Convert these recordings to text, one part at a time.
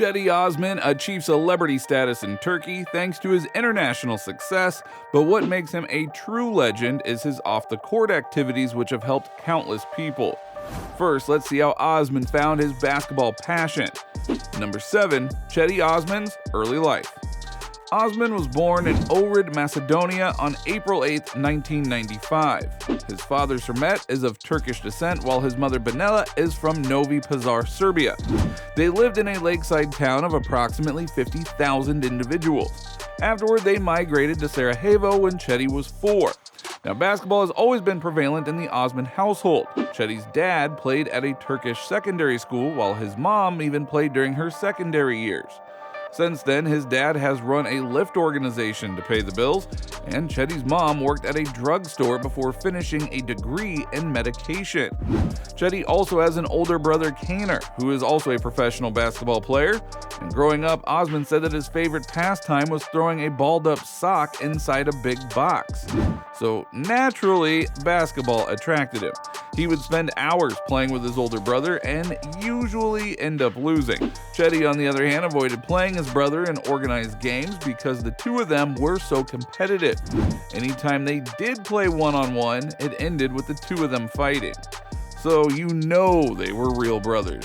Cedi Osman achieved celebrity status in Turkey thanks to his international success, but what makes him a true legend is his off-the-court activities, which have helped countless people. First, let's see how Osman found his basketball passion. Number 7. Cedi Osman's early life. Osman was born in Ohrid, Macedonia on April 8, 1995. His father Sermet is of Turkish descent, while his mother Benella is from Novi Pazar, Serbia. They lived in a lakeside town of approximately 50,000 individuals. Afterward, they migrated to Sarajevo when Cedi was 4. Now, basketball has always been prevalent in the Osman household. Cedi's dad played at a Turkish secondary school, while his mom even played during her secondary years. Since then, his dad has run a Lyft organization to pay the bills, and Cedi's mom worked at a drugstore before finishing a degree in medication. Cedi also has an older brother, Kaner, who is also a professional basketball player. And growing up, Osman said that his favorite pastime was throwing a balled-up sock inside a big box. So naturally, basketball attracted him. He would spend hours playing with his older brother and usually end up losing. Cedi, on the other hand, avoided playing his brother in organized games because the two of them were so competitive. Anytime they did play one-on-one, it ended with the two of them fighting. So you know they were real brothers.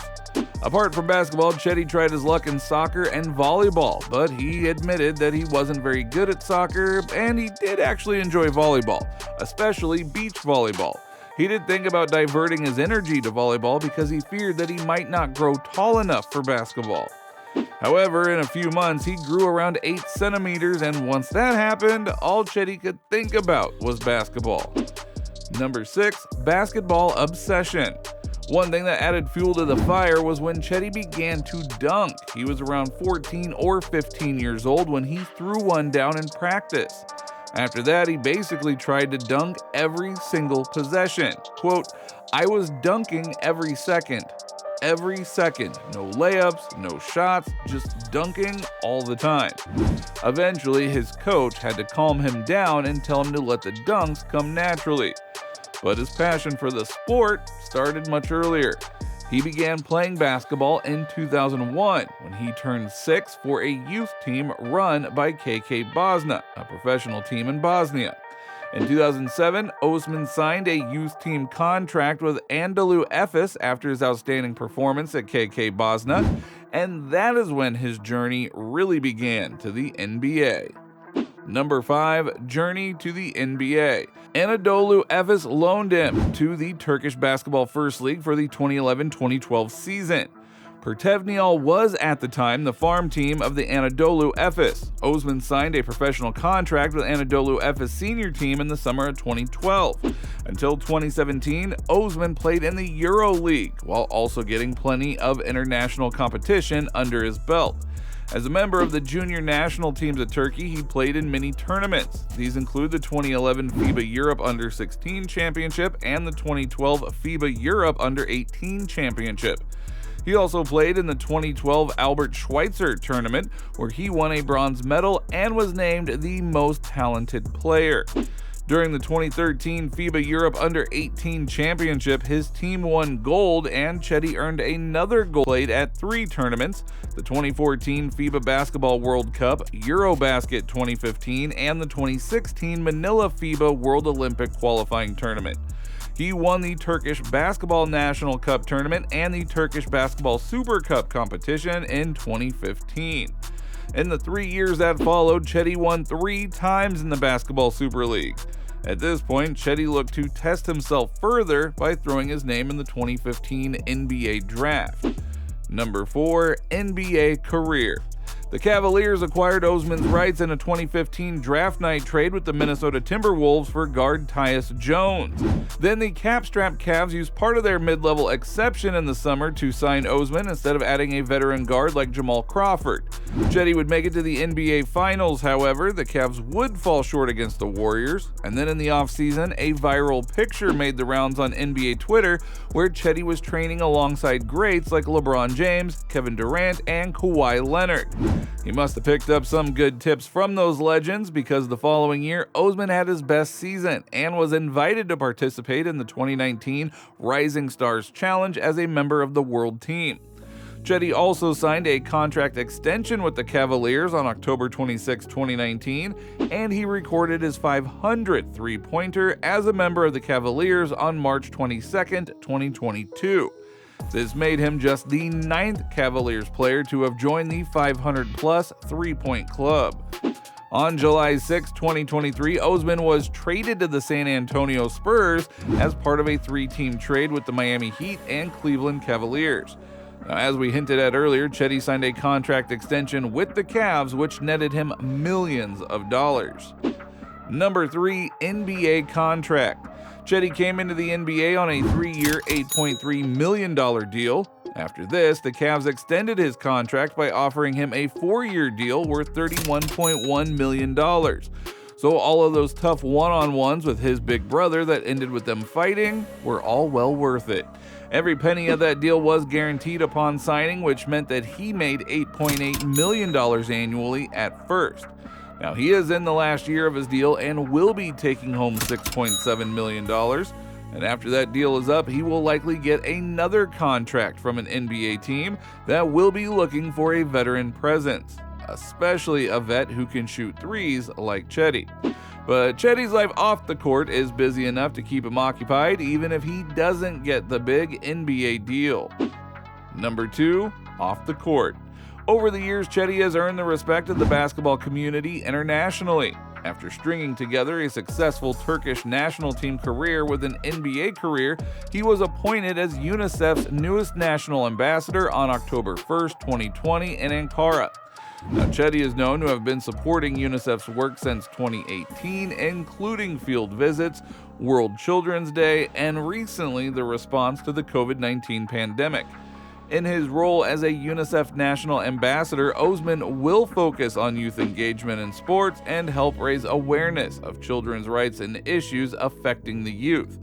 Apart from basketball, Cedi tried his luck in soccer and volleyball, but he admitted that he wasn't very good at soccer, and he did actually enjoy volleyball, especially beach volleyball. He did think about diverting his energy to volleyball because he feared that he might not grow tall enough for basketball. However, in a few months, he grew around 8 centimeters, and once that happened, all Cedi could think about was basketball. Number 6. Basketball obsession. One thing that added fuel to the fire was when Cedi began to dunk. He was around 14 or 15 years old when he threw one down in practice. After that, he basically tried to dunk every single possession. Quote, "I was dunking every second. Every second. No layups, no shots, just dunking all the time." Eventually, his coach had to calm him down and tell him to let the dunks come naturally. But his passion for the sport started much earlier. He began playing basketball in 2001 when he turned 6 for a youth team run by KK Bosna, a professional team in Bosnia. In 2007, Osman signed a youth team contract with Anadolu Efes after his outstanding performance at KK Bosna, and that is when his journey really began to the NBA. Number 5. Journey to the NBA. Anadolu Efes loaned him to the Turkish Basketball First League for the 2011-2012 season. Pertevnial was at the time the farm team of the Anadolu Efes. Osman signed a professional contract with Anadolu Efes senior team in the summer of 2012. Until 2017, Osman played in the Euro League, while also getting plenty of international competition under his belt. As a member of the junior national teams of Turkey, he played in many tournaments. These include the 2011 FIBA Europe Under-16 Championship and the 2012 FIBA Europe Under-18 Championship. He also played in the 2012 Albert Schweitzer tournament, where he won a bronze medal and was named the most talented player. During the 2013 FIBA Europe Under-18 Championship, his team won gold, and Cedi earned another gold. Played at 3 tournaments: the 2014 FIBA Basketball World Cup, Eurobasket 2015, and the 2016 Manila FIBA World Olympic Qualifying Tournament. He won the Turkish Basketball National Cup Tournament and the Turkish Basketball Super Cup competition in 2015. In the 3 years that followed, Cedi won 3 times in the Basketball Super League. At this point, Cedi looked to test himself further by throwing his name in the 2015 NBA Draft. Number 4. NBA Career. The Cavaliers acquired Osman's rights in a 2015 draft night trade with the Minnesota Timberwolves for guard Tyus Jones. Then the cap-strapped Cavs used part of their mid-level exception in the summer to sign Osman instead of adding a veteran guard like Jamal Crawford. Cedi would make it to the NBA Finals, however. The Cavs would fall short against the Warriors, and then in the offseason, a viral picture made the rounds on NBA Twitter where Cedi was training alongside greats like LeBron James, Kevin Durant, and Kawhi Leonard. He must have picked up some good tips from those legends, because the following year, Osman had his best season and was invited to participate in the 2019 Rising Stars Challenge as a member of the world team. Cedi also signed a contract extension with the Cavaliers on October 26, 2019, and he recorded his 500th three-pointer as a member of the Cavaliers on March 22, 2022. This made him just the 9th Cavaliers player to have joined the 500-plus three-point club. On July 6, 2023, Osman was traded to the San Antonio Spurs as part of a three-team trade with the Miami Heat and Cleveland Cavaliers. Now, as we hinted at earlier, Cedi signed a contract extension with the Cavs, which netted him millions of dollars. Number 3, NBA contract. Cedi came into the NBA on a 3-year, $8.3 million deal. After this, the Cavs extended his contract by offering him a 4-year deal worth $31.1 million. So all of those tough one-on-ones with his big brother that ended with them fighting were all well worth it. Every penny of that deal was guaranteed upon signing, which meant that he made $8.8 million annually at first. Now, he is in the last year of his deal and will be taking home $6.7 million. And after that deal is up, he will likely get another contract from an NBA team that will be looking for a veteran presence, especially a vet who can shoot threes like Cedi. But Cedi's life off the court is busy enough to keep him occupied even if he doesn't get the big NBA deal. Number 2, off the court. Over the years, Cedi has earned the respect of the basketball community internationally. After stringing together a successful Turkish national team career with an NBA career, he was appointed as UNICEF's newest national ambassador on October 1st, 2020 in Ankara. Now, Cedi is known to have been supporting UNICEF's work since 2018, including field visits, World Children's Day, and recently the response to the COVID-19 pandemic. In his role as a UNICEF National Ambassador, Osman will focus on youth engagement in sports and help raise awareness of children's rights and issues affecting the youth.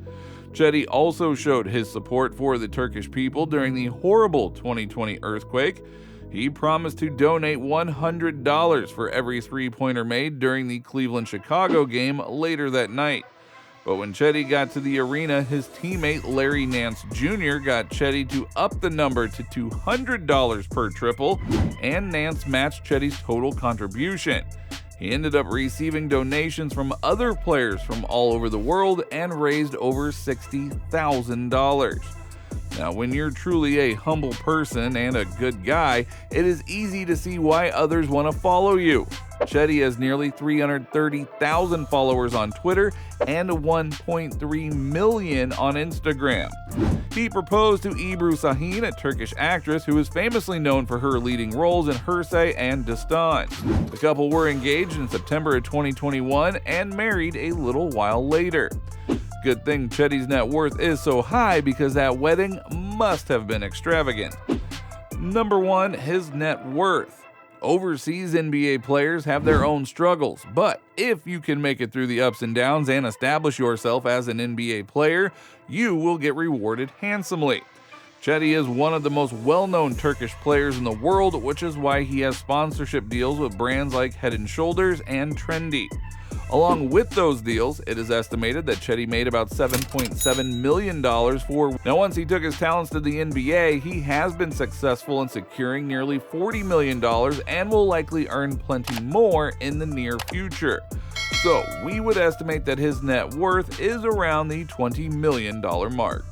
Cedi also showed his support for the Turkish people during the horrible 2020 earthquake. He promised to donate $100 for every three-pointer made during the Cleveland-Chicago game later that night. But when Cedi got to the arena, his teammate Larry Nance Jr. got Cedi to up the number to $200 per triple, and Nance matched Cedi's total contribution. He ended up receiving donations from other players from all over the world and raised over $60,000. Now, when you're truly a humble person and a good guy, it is easy to see why others want to follow you. Cedi has nearly 330,000 followers on Twitter and 1.3 million on Instagram. He proposed to Ebru Şahin, a Turkish actress who is famously known for her leading roles in Hersey and Destan. The couple were engaged in September of 2021 and married a little while later. Good thing Cedi's net worth is so high because that wedding must have been extravagant. Number 1, his net worth. Overseas NBA players have their own struggles, but if you can make it through the ups and downs and establish yourself as an NBA player, you will get rewarded handsomely. Cedi is one of the most well-known Turkish players in the world, which is why he has sponsorship deals with brands like Head & Shoulders and Trendy. Along with those deals, it is estimated that Cedi made about $7.7 million for. Now, once he took his talents to the NBA, he has been successful in securing nearly $40 million and will likely earn plenty more in the near future. So, we would estimate that his net worth is around the $20 million mark.